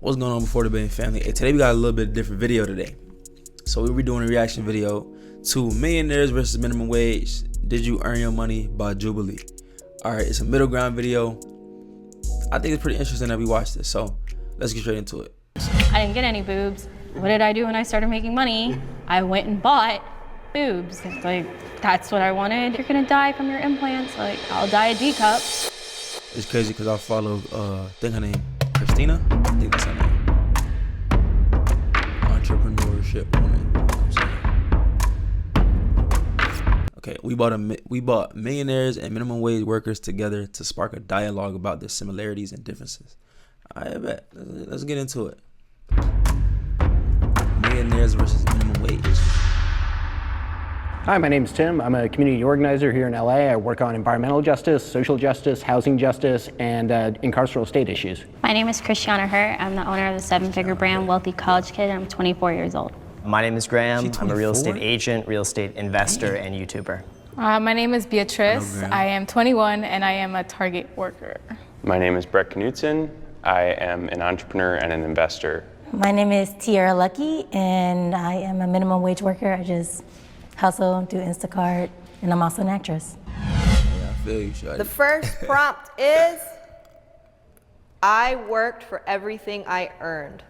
What's going on before the betting family? Hey, today we got a little bit different video today. So we'll be doing a reaction video to Millionaires versus Minimum Wage. Did you earn your money by Jubilee? Alright, it's a middle ground video. I think it's pretty interesting that we watch this, so let's get straight into it. I didn't get any boobs. What did I do when I started making money? I went and bought boobs. Like, that's what I wanted. You're gonna die from your implants. Like, I'll die of D-cups. It's crazy because I follow, I think her name, Christina? I think that's her name. Entrepreneurship woman. You know what I'm saying? Okay, we bought millionaires and minimum wage workers together to spark a dialogue about their similarities and differences. I bet. Let's get into it. Millionaires versus minimum wage. Hi, my name is Tim. I'm a community organizer here in LA. I work on environmental justice, social justice, housing justice, and incarceral state issues. My name is Christiana Hurt. I'm the owner of the seven-figure brand Wealthy College Kid, and I'm 24 years old. My name is Graham. I'm a real estate agent, real estate investor, and YouTuber. My name is Beatrice. I am 21, and I am a Target worker. My name is Brett Knudsen. I am an entrepreneur and an investor. My name is Tiara Lucky, and I am a minimum wage worker. I just hustle, do Instacart, and I'm also an actress. Yeah, I feel you, Shadi. The first prompt is, I worked for everything I earned.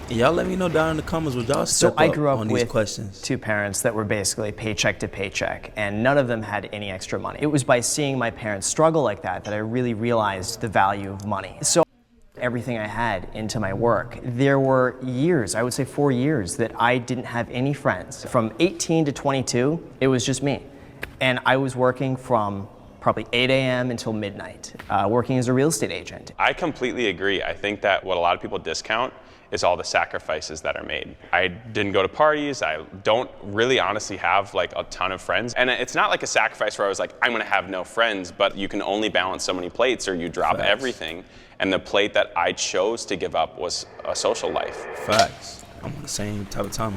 Y'all let me know down in the comments what y'all step So I up grew up on these with questions. two parents that were basically paycheck to paycheck, and none of them had any extra money. It was by seeing my parents struggle like that I really realized the value of money. So everything I had into my work. There were years, I would say 4 years, that I didn't have any friends. From 18 to 22, it was just me. And I was working from probably 8 a.m. until midnight, working as a real estate agent. I completely agree. I think that what a lot of people discount is all the sacrifices that are made. I didn't go to parties. I don't really honestly have like a ton of friends. And it's not like a sacrifice where I was like, I'm gonna have no friends, but you can only balance so many plates or you drop everything. And the plate that I chose to give up was a social life. Facts. I'm on the same type of time.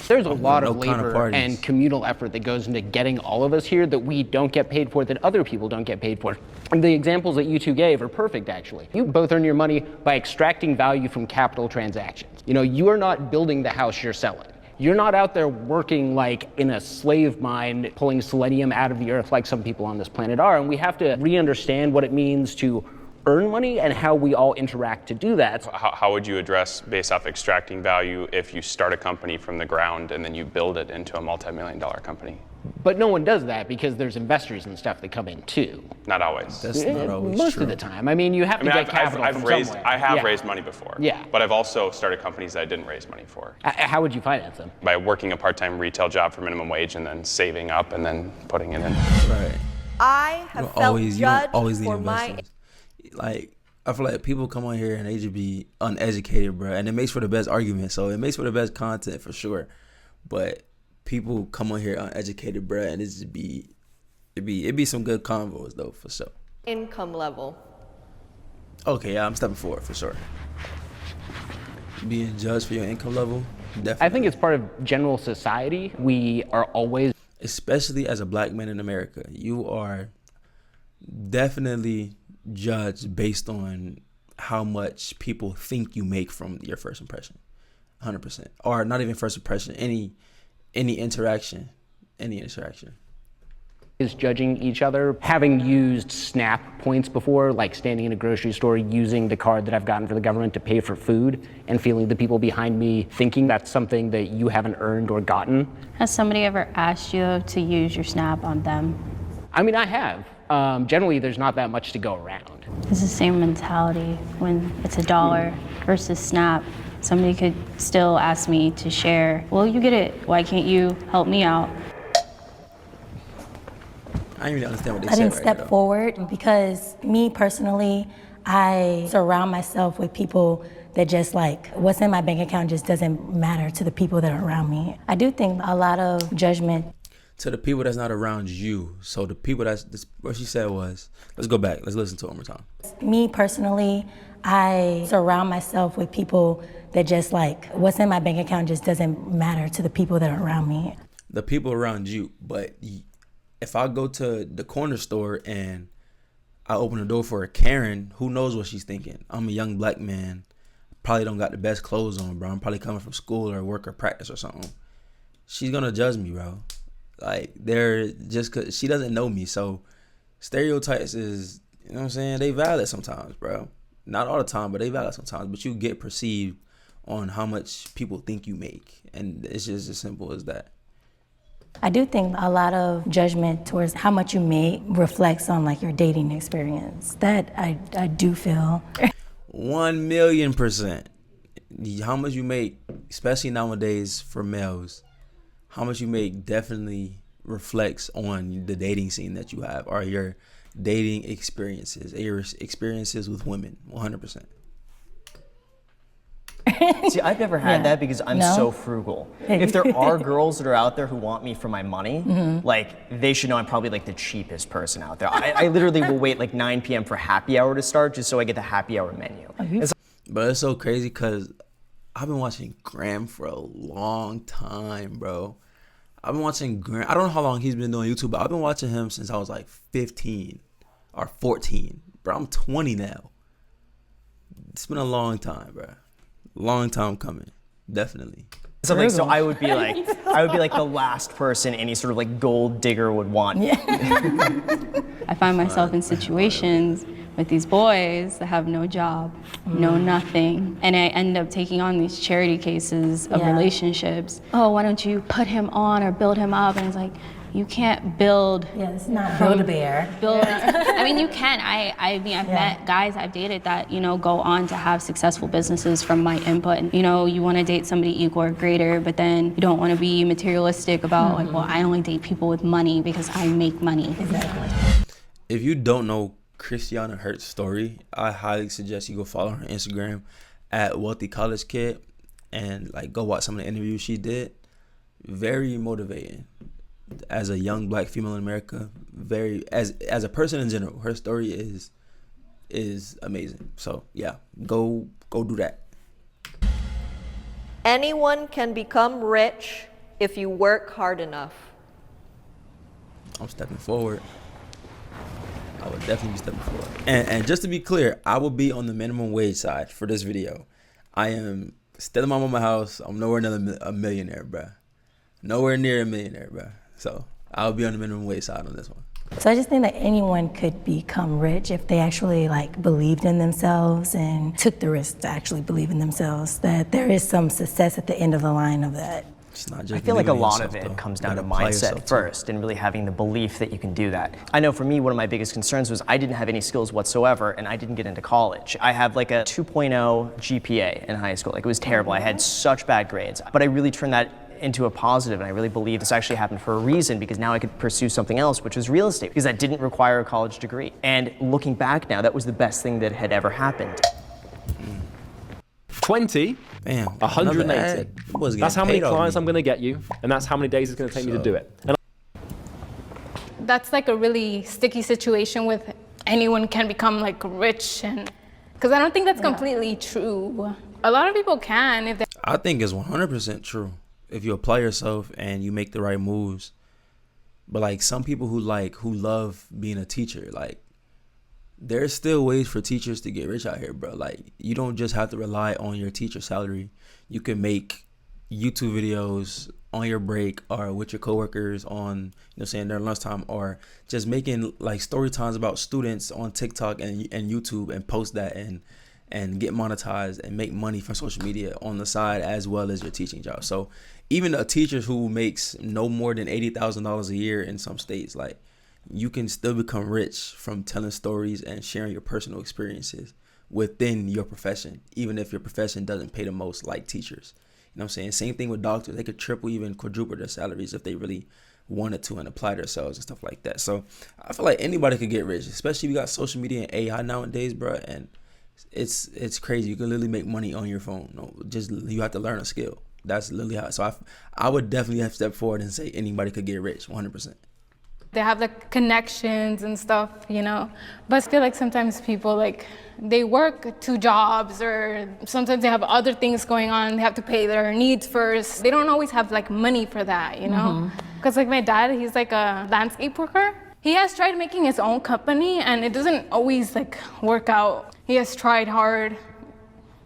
There's a lot of no kind of labor parties. and communal effort that goes into getting all of us here that we don't get paid for, that other people don't get paid for. And the examples that you two gave are perfect, actually. You both earn your money by extracting value from capital transactions. You know, you are not building the house you're selling. You're not out there working like in a slave mine, pulling selenium out of the earth like some people on this planet are. And we have to re-understand what it means to earn money and how we all interact to do that. How would you address, based off extracting value, if you start a company from the ground and then you build it into a multi-million-dollar company? But no one does that because there's investors and stuff that come in too. Not always. That's not always Most true. of the time. I mean, you have to get capital from somewhere. I have Yeah. raised money before. Yeah. But I've also started companies that I didn't raise money for. How would you finance them? By working a part-time retail job for minimum wage and then saving up and then putting it in. Right. I have felt You don't judged always need for my... investors. Like, I feel like people come on here and they just be uneducated, bro, and it makes for the best argument. So it makes for the best content for sure. But people come on here uneducated, bro, and it be some good convos though, for sure. income level. Okay, yeah, I'm stepping forward for sure. Being judged for your income level, definitely. I think it's part of general society. We are always, especially as a black man in America, you are definitely judged based on how much people think you make from your first impression. 100%. Or not even first impression, any interaction. is judging each other. Having used SNAP points before, like standing in a grocery store, using the card that I've gotten from the government to pay for food and feeling the people behind me thinking that's something that you haven't earned or gotten. Has somebody ever asked you to use your Snap on them? I mean, I have. Generally, there's not that much to go around. It's the same mentality when it's $1 versus Snap. Somebody could still ask me to share. Well, you get it. Why can't you help me out? I didn't really understand what they I said didn't right step now. forward because me personally, I surround myself with people that just like, what's in my bank account just doesn't matter to the people that are around me. I do think a lot of judgment. To the people that's not around you. So the people what she said was, let's go back, let's listen to it one more time. Me personally, I surround myself with people that just like, what's in my bank account just doesn't matter to the people that are around me. The people around you, but if I go to the corner store and I open the door for a Karen. Who knows what she's thinking? I'm a young black man. Probably don't got the best clothes on, bro. I'm probably coming from school or work or practice or something. She's gonna judge me, bro. Like, they're just cause she doesn't know me. So stereotypes is, you know what I'm saying? They valid sometimes, bro. Not all the time, but they valid sometimes. But you get perceived on how much people think you make. And it's just as simple as that. I do think a lot of judgment towards how much you make reflects on like your dating experience. That I do feel. 1,000,000%. How much you make, especially nowadays for males, how much you make definitely reflects on the dating scene that you have, or your dating experiences, your experiences with women. 100%. See, I've never had that because I'm so frugal. If there are girls that are out there who want me for my money, like, they should know I'm probably like the cheapest person out there. I literally will wait like 9 p.m. for happy hour to start just so I get the happy hour menu. But it's so crazy because I've been watching Graham for a long time, bro. I've been watching Graham. I don't know how long he's been doing YouTube, but I've been watching him since I was like 15 or 14. Bro, I'm 20 now. It's been a long time, bro. Long time coming, definitely. So I would be like the last person any sort of like gold digger would want. I find myself in situations with these boys that have no job, no nothing, and I end up taking on these charity cases of relationships. Oh, why don't you put him on or build him up? And it's like, you can't build. Yeah, it's not Build-A-Bear. I mean, you can. I mean, I've met guys I've dated that, you know, go on to have successful businesses from my input. And, you know, you want to date somebody equal or greater, but then you don't want to be materialistic about like, well, I only date people with money because I make money. Exactly. If you don't know Christiana Hurt's story, I highly suggest you go follow her on Instagram at Wealthy College Kid and like go watch some of the interviews she did. Very motivating. As a young black female in America, very as a person in general, her story is amazing. So yeah, go do that. Anyone can become rich if you work hard enough. I'm stepping forward. I would definitely be stepping forward. And just to be clear, I will be on the minimum wage side for this video. I am still in my mama's house. I'm nowhere near a millionaire, bruh. Nowhere near a millionaire, bruh. So I'll be on the minimum wage side on this one. So I just think that anyone could become rich if they actually like believed in themselves and took the risk to actually believe in themselves, that there is some success at the end of the line of that. It's not just I feel like a lot yourself, of it though. comes You down to gotta apply mindset yourself, first and really having the belief that you can do that. I know for me, one of my biggest concerns was I didn't have any skills whatsoever and I didn't get into college. I have like a 2.0 GPA in high school. Like, it was terrible. I had such bad grades, but I really turned that into a positive, and I really believe this actually happened for a reason, because now I could pursue something else, which was real estate, because that didn't require a college degree. And looking back now, that was the best thing that had ever happened. 20, Bam, 180. That's how many clients I'm going to get you, and that's how many days it's going to take me to do it. And That's like a really sticky situation with anyone can become like rich, and because I don't think that's completely true. A lot of people can if they. I think it's 100% true if you apply yourself and you make the right moves. But like some people who love being a teacher, like there's still ways for teachers to get rich out here, bro. Like, you don't just have to rely on your teacher salary. You can make YouTube videos on your break or with your coworkers on, you know, saying their lunchtime, or just making like story times about students on TikTok and YouTube and post that and get monetized and make money from social media on the side as well as your teaching job. So even a teacher who makes no more than $80,000 a year in some states, like, you can still become rich from telling stories and sharing your personal experiences within your profession, even if your profession doesn't pay the most, like teachers. You know what I'm saying? Same thing with doctors. They could triple, even quadruple their salaries if they really wanted to and apply themselves and stuff like that. So I feel like anybody could get rich, especially we got social media and AI nowadays, bro. And it's crazy. You can literally make money on your phone. No, just you have to learn a skill. That's literally how. So I would definitely have to step forward and say anybody could get rich, 100%. They have like connections and stuff, you know. But I feel like sometimes people like they work 2 jobs, or sometimes they have other things going on. They have to pay their needs first. They don't always have like money for that, you know. Because like my dad, he's like a landscape worker. He has tried making his own company, and it doesn't always like work out. He has tried hard.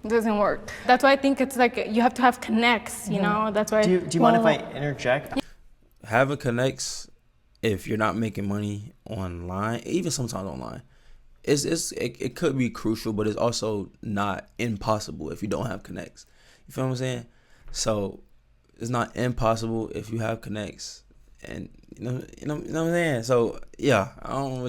It doesn't work. That's why I think it's like you have to have connects, you know? That's why. Do you mind if I interject? Having connects, if you're not making money online, even sometimes online, it could be crucial, but it's also not impossible if you don't have connects. You feel what I'm saying? So it's not impossible if you have connects, and you know what I'm saying. So yeah, I don't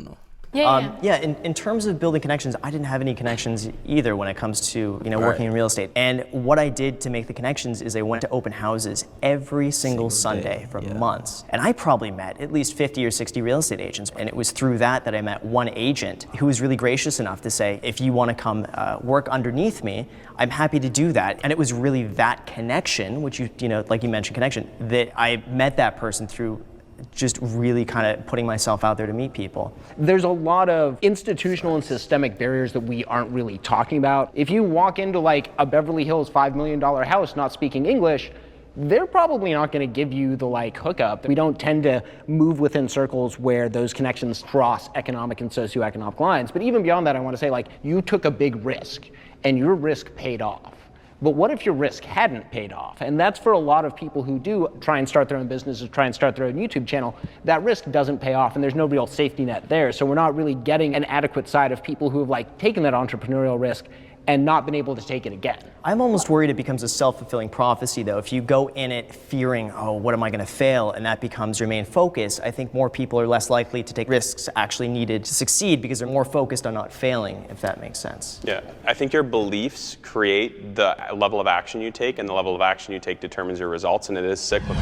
know. In terms of building connections, I didn't have any connections either when it comes to working in real estate. And what I did to make the connections is I went to open houses every single Sunday for months. And I probably met at least 50 or 60 real estate agents. And it was through that I met one agent who was really gracious enough to say, if you want to come work underneath me, I'm happy to do that. And it was really that connection, which like you mentioned, connection, that I met that person through just really kind of putting myself out there to meet people. There's a lot of institutional and systemic barriers that we aren't really talking about. If you walk into like a Beverly Hills $5 million house not speaking English, they're probably not going to give you the like hookup. We don't tend to move within circles where those connections cross economic and socioeconomic lines. But even beyond that, I want to say like you took a big risk and your risk paid off. But what if your risk hadn't paid off? And that's for a lot of people who do try and start their own businesses, try and start their own YouTube channel. That risk doesn't pay off and there's no real safety net there. So we're not really getting an adequate side of people who have like taken that entrepreneurial risk and not been able to take it again. I'm almost worried it becomes a self-fulfilling prophecy though. If you go in it fearing, oh, what am I gonna fail? And that becomes your main focus, I think more people are less likely to take risks actually needed to succeed because they're more focused on not failing, if that makes sense. Yeah, I think your beliefs create the level of action you take, and the level of action you take determines your results, and it is cyclical.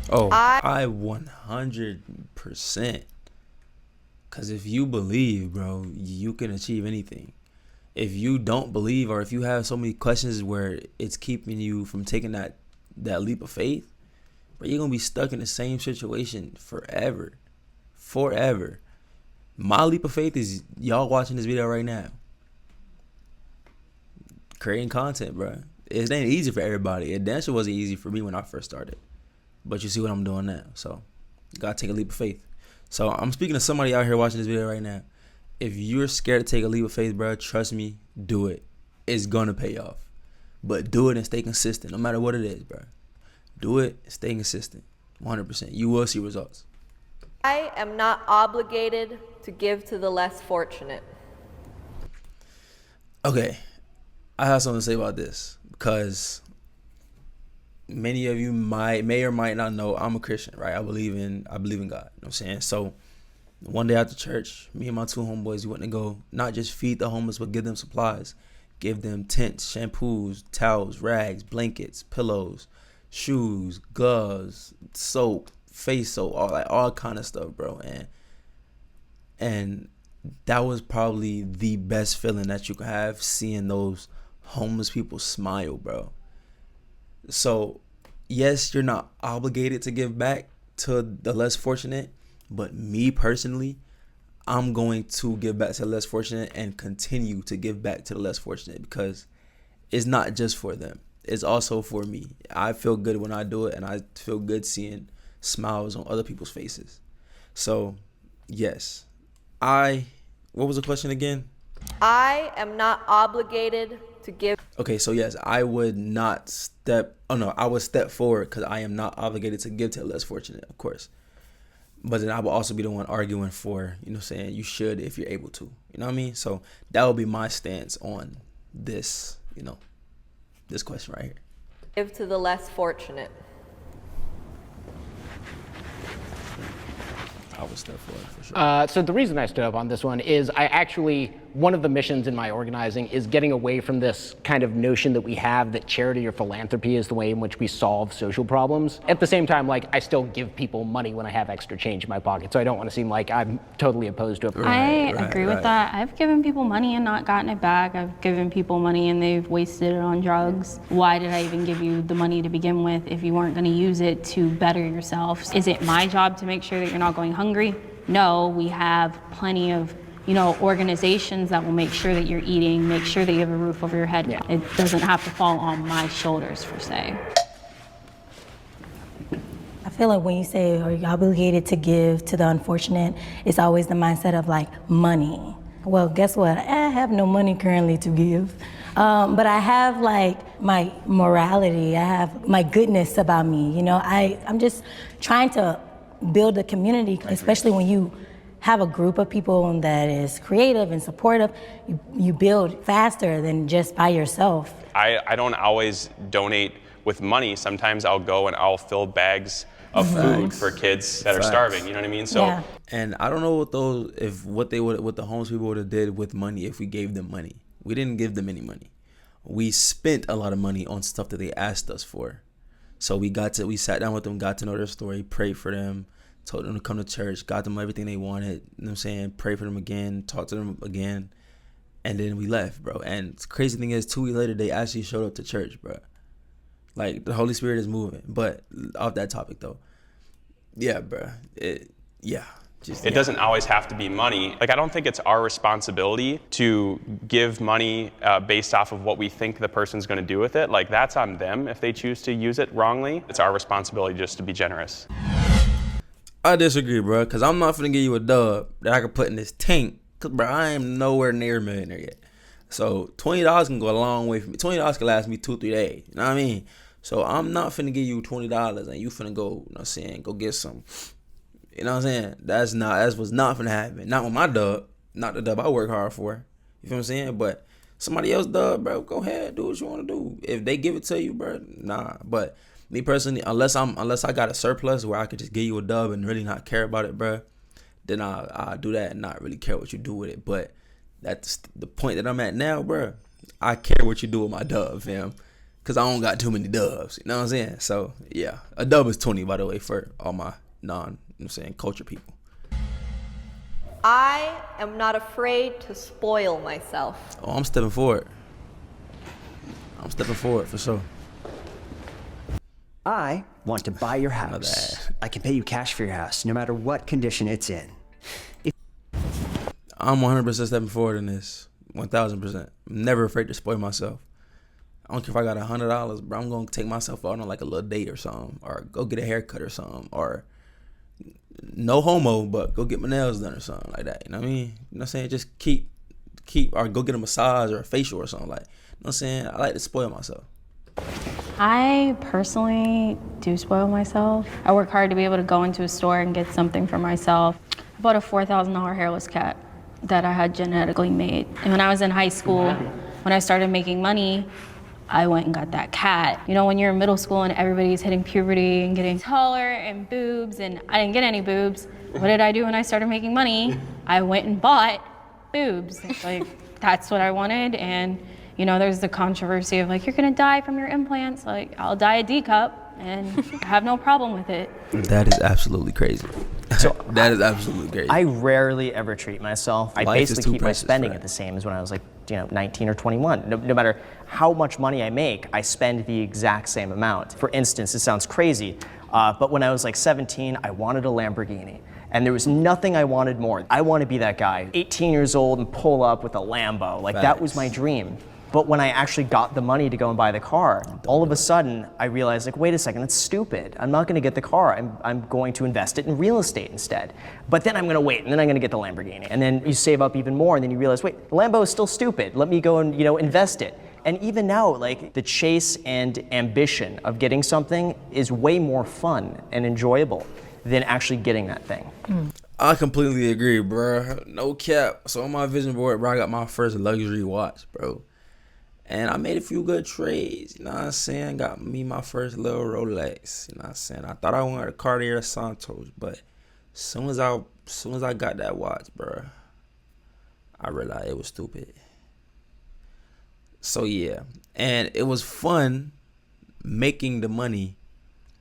Oh, I 100%. Because if you believe, bro, you can achieve anything. If you don't believe, or if you have so many questions where it's keeping you from taking that leap of faith, bro, you're going to be stuck in the same situation forever. My leap of faith is y'all watching this video right now. Creating content, bro. It ain't easy for everybody. It damn sure wasn't easy for me when I first started. But you see what I'm doing now. So you got to take a leap of faith. So I'm speaking to somebody out here watching this video right now. If you're scared to take a leap of faith, bro, trust me, do it. It's gonna pay off. But do it and stay consistent, no matter what it is, bro. Do it and stay consistent, 100%. You will see results. I am not obligated to give to the less fortunate. Okay, I have something to say about this because many of you may or might not know I'm a Christian, right? I believe in God. You know what I'm saying? So one day after church, me and my two homeboys, we went to go not just feed the homeless, but give them supplies. Give them tents, shampoos, towels, rags, blankets, pillows, shoes, gloves, soap, face soap, all kind of stuff, bro. And that was probably the best feeling that you could have, seeing those homeless people smile, bro. So yes, you're not obligated to give back to the less fortunate, but me personally, I'm going to give back to the less fortunate and continue to give back to the less fortunate because it's not just for them. It's also for me. I feel good when I do it, and I feel good seeing smiles on other people's faces. So, yes. What was the question again? I am not obligated to give. Okay, so yes, I would step forward because I am not obligated to give to the less fortunate, of course. But then I will also be the one arguing for, saying you should if you're able to. You know what I mean? So that will be my stance on this, this question right here. Give to the less fortunate. I would step forward for sure. So the reason I stood up on this one is one of the missions in my organizing is getting away from this kind of notion that we have that charity or philanthropy is the way in which we solve social problems. At the same time, I still give people money when I have extra change in my pocket, so I don't want to seem like I'm totally opposed to it. I agree with that. I've given people money and not gotten it back. I've given people money and they've wasted it on drugs. Why did I even give you the money to begin with if you weren't going to use it to better yourself? Is it my job to make sure that you're not going hungry? No, we have plenty of organizations that will make sure that you're eating, make sure that you have a roof over your head. Yeah. It doesn't have to fall on my shoulders, per se. I feel feel like when you say, are you obligated to give to the unfortunate, it's always the mindset of like money. Well, guess what? I have no money currently to give. But I have like my morality, I have my goodness about me. You know, I'm just trying to build a community, especially when you have a group of people that is creative and supportive, you build faster than just by yourself. I don't always donate with money. Sometimes I'll go and I'll fill bags of food for kids that are starving. You know what I mean? So, Yeah. And I don't know what the homeless people would have did with money if we gave them money. We didn't give them any money. We spent a lot of money on stuff that they asked us for. So we sat down with them, got to know their story, prayed for them, told them to come to church, got them everything they wanted, you know what I'm saying, prayed for them again, talked to them again, and then we left, bro. And the crazy thing is, 2 weeks later, they actually showed up to church, bro. Like, the Holy Spirit is moving. But off that topic, though, yeah, bro, it doesn't always have to be money. Like, I don't think it's our responsibility to give money based off of what we think the person's going to do with it. Like, that's on them if they choose to use it wrongly. It's our responsibility just to be generous. I disagree, bro, because I'm not finna give you a dub that I can put in this tank, because, bro, I am nowhere near a millionaire yet. So $20 can go a long way for me. $20 can last me 2-3 days. You know what I mean? So I'm not finna give you $20 and you finna go, you know what I'm saying, go get some. You know what I'm saying? That's what's not finna happen. Not with my dub. Not the dub I work hard for. You feel what I'm saying? But somebody else dub, bro, go ahead, do what you want to do. If they give it to you, bro, nah. But me personally, unless I got a surplus where I could just give you a dub and really not care about it, bro, then I'll do that and not really care what you do with it. But that's the point that I'm at now, bro. I care what you do with my dub, fam, because I don't got too many dubs. You know what I'm saying? So, yeah. A dub is 20, by the way, for all my culture people. I am not afraid to spoil myself. Oh, I'm stepping forward. For sure. I want to buy your house. I can pay you cash for your house, no matter what condition it's in. I'm 100% stepping forward in this. 1,000%. I'm never afraid to spoil myself. I don't care if I got $100, bro. I'm going to take myself out on like a little date or something, or go get a haircut or something, or no homo, but go get my nails done or something like that. You know what I mean? You know what I'm saying? Just keep, or go get a massage or a facial or something like. You know what I'm saying? I like to spoil myself. I personally do spoil myself. I work hard to be able to go into a store and get something for myself. I bought a $4,000 hairless cat that I had genetically made. And when I was in high school, when I started making money, I went and got that cat. You know, when you're in middle school and everybody's hitting puberty and getting taller and boobs, and I didn't get any boobs. What did I do when I started making money? I went and bought boobs. Like, that's what I wanted. And, you know, there's the controversy of like, you're gonna die from your implants. Like, I'll die a D cup and I have no problem with it. That is absolutely crazy. So that is absolutely crazy. I rarely ever treat myself. I basically keep my spending at the same as when I was like, 19 or 21. No matter how much money I make, I spend the exact same amount. For instance, it sounds crazy, but when I was like 17, I wanted a Lamborghini. And there was nothing I wanted more. I want to be that guy, 18 years old and pull up with a Lambo. Like, that was my dream. But when I actually got the money to go and buy the car, all of a sudden I realized, like, wait a second, that's stupid. I'm not gonna get the car. I'm going to invest it in real estate instead. But then I'm gonna wait, and then I'm gonna get the Lamborghini. And then you save up even more, and then you realize, wait, the Lambo is still stupid. Let me go and, invest it. And even now, like, the chase and ambition of getting something is way more fun and enjoyable than actually getting that thing. I completely agree, bro. No cap. So on my vision board, bro, I got my first luxury watch, bro. And I made a few good trades, you know what I'm saying? Got me my first little Rolex, you know what I'm saying? I thought I wanted a Cartier Santos, but as soon as I got that watch, bro, I realized it was stupid. So yeah, and it was fun making the money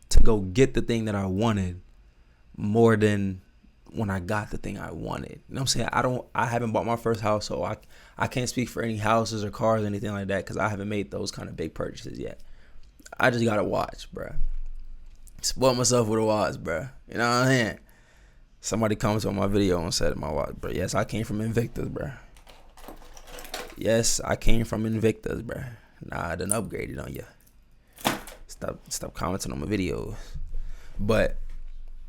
to go get the thing that I wanted more than when I got the thing I wanted. You know what I'm saying? I haven't bought my first house, so I can't speak for any houses or cars or anything like that because I haven't made those kind of big purchases yet. I just got a watch, bro. Spoiled myself with a watch, bro. You know what I'm saying? Somebody commented on my video and said my watch, bro. Yes, I came from Invictus, bro. Yes, I came from Invictus, bro. Nah, I done upgraded on you. Stop commenting on my videos. But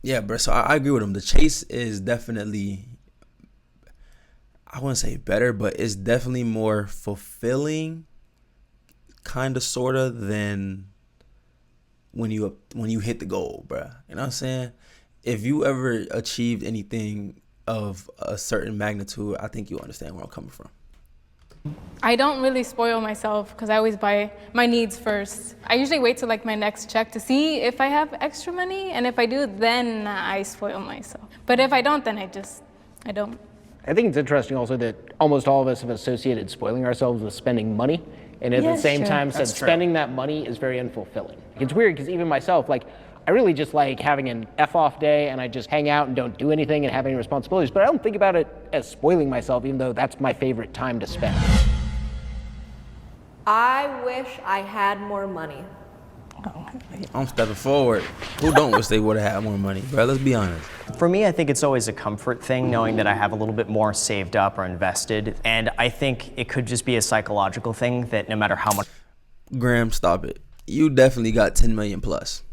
Yeah, bro. So I agree with him. The chase is definitely, I wouldn't say better, but it's definitely more fulfilling, kind of, sort of, than when you hit the goal, bro. You know what I'm saying? If you ever achieved anything of a certain magnitude, I think you understand where I'm coming from. I don't really spoil myself because I always buy my needs first. I usually wait till like my next check to see if I have extra money, and if I do, then I spoil myself. But if I don't, then I don't. I think it's interesting also that almost all of us have associated spoiling ourselves with spending money, and at the same time said spending that money is very unfulfilling. It's weird because even myself, like, I really just like having an F-off day and I just hang out and don't do anything and have any responsibilities, but I don't think about it as spoiling myself, even though that's my favorite time to spend. I wish I had more money. I'm stepping forward. Who don't wish they would have had more money, bro? Let's be honest. For me, I think it's always a comfort thing knowing that I have a little bit more saved up or invested. And I think it could just be a psychological thing that no matter how much. Graham, stop it. You definitely got 10 million plus.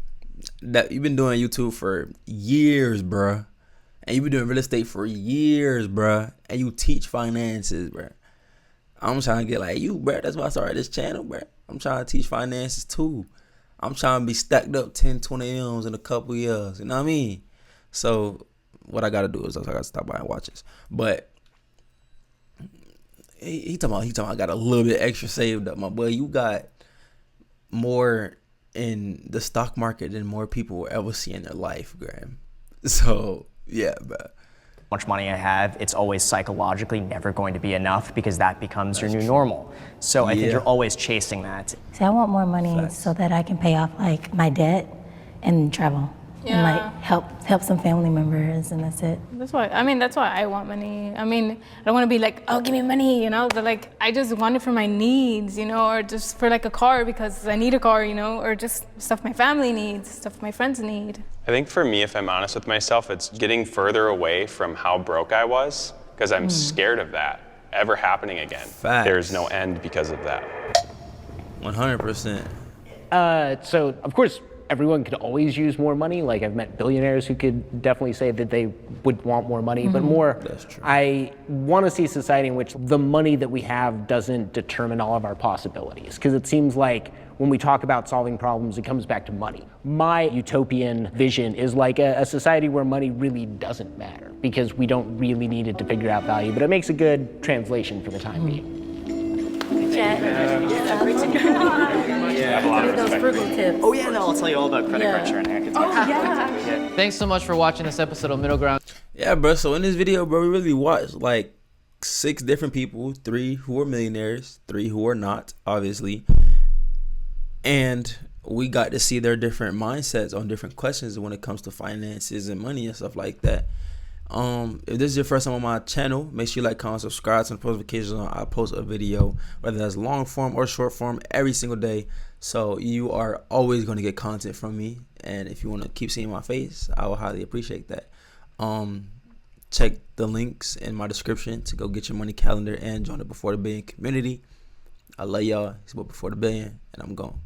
That you've been doing YouTube for years, bruh. And you've been doing real estate for years, bruh. And you teach finances, bruh. I'm trying to get like you, bruh. That's why I started this channel, bruh. I'm trying to teach finances too. I'm trying to be stacked up 10, 20 M's in a couple years. You know what I mean? So what I got to do is I got to stop buying watches. But he talking about I got a little bit extra saved up. My boy, you got more in the stock market than more people will ever see in their life, Graham. So yeah, bro. Much money I have, it's always psychologically never going to be enough because that becomes your new normal. So I think you're always chasing that. See, I want more money so that I can pay off like my debt and travel. And like help some family members, and that's it. That's why I want money. I mean, I don't want to be like, oh, give me money, you know, but like I just want it for my needs, you know, or just for like a car because I need a car, you know, or just stuff my family needs, stuff my friends need. I think for me, if I'm honest with myself, it's getting further away from how broke I was because I'm scared of that ever happening again. Facts. There's no end because of that. 100%. So of course, everyone could always use more money. Like I've met billionaires who could definitely say that they would want more money, but more, I want to see a society in which the money that we have doesn't determine all of our possibilities. Because it seems like when we talk about solving problems, it comes back to money. My utopian vision is like a society where money really doesn't matter because we don't really need it to figure out value, but it makes a good translation for the time being. Those frugal tips. Oh yeah, no, I'll tell you all about credit cruncher and hack. Thanks so much for watching this episode of Middle Ground. Yeah, bro. So in this video, bro, we really watched like 6 different people, 3 who are millionaires, 3 who are not, obviously. And we got to see their different mindsets on different questions when it comes to finances and money and stuff like that. If this is your first time on my channel, make sure you like, comment, subscribe, to notifications on. I post a video, whether that's long form or short form, every single day. So you are always going to get content from me. And if you want to keep seeing my face, I will highly appreciate that. Check the links in my description to go get your money calendar and join the Before the Billion community. I love y'all. It's Before the Billion, and I'm gone.